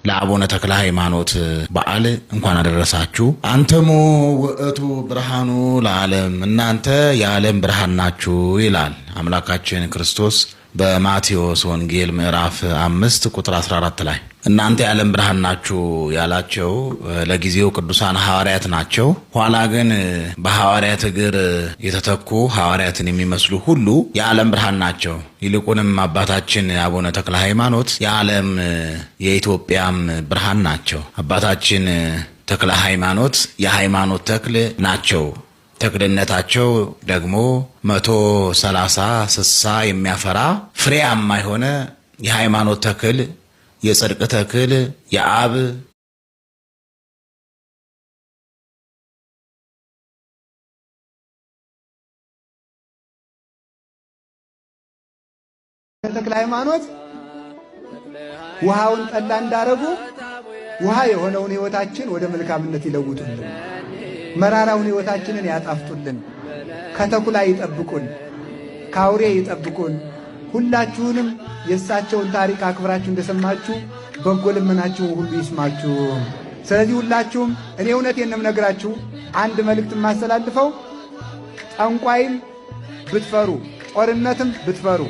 ለአቡነ ተክለ ሃይማኖት በዓል እንኳን አደረሳችሁ። አንተሙ ውእቱ ብርሃኑ ለዓለም፣ እናንተ የዓለም ብርሃን ናችሁ ይላል አምላካችን ክርስቶስ በማቴዎስ ወንጌል ምዕራፍ 5 ቁጥር 14 ላይ። እናንተ የዓለም ብርሃን ናችሁ ያላቸው ለጊዜው ቅዱሳን ሐዋርያት ናቸው። ኋላ ግን በሐዋርያት እግር የተተኩ ሐዋርያትን የሚመስሉ ሁሉ የዓለም ብርሃን ናቸው። ይልቁንም አባታችን አቡነ ተክለ ሃይማኖት የዓለም የኢትዮጵያም ብርሃን ናቸው። አባታችን ተክለ ሃይማኖት የሃይማኖት ተክል ናቸው። ተክልነታቸው ደግሞ 130-60 የሚያፈራ ፍሬያማ የሆነ የሃይማኖት ተክል፣ የጽድቅ ተክል፣ የአብ ተክለ ሃይማኖት ውሃውን ጠላ እንዳረጉ ውሃ የሆነውን ሕይወታችን ወደ መልካምነት ይለውጡልን፣ መራራውን ሕይወታችንን ያጣፍጡልን፣ ከተኩላ ይጠብቁን፣ ካውሬ ይጠብቁን። ሁላችሁንም የእሳቸውን ታሪክ አክብራችሁ እንደሰማችሁ በጎ ልመናችሁን ሁሉ ይስማችሁ። ስለዚህ ሁላችሁም እኔ እውነቴን ነው የምነግራችሁ፣ አንድ መልእክት የማስተላልፈው ጠንቋይም ብትፈሩ ጦርነትም ብትፈሩ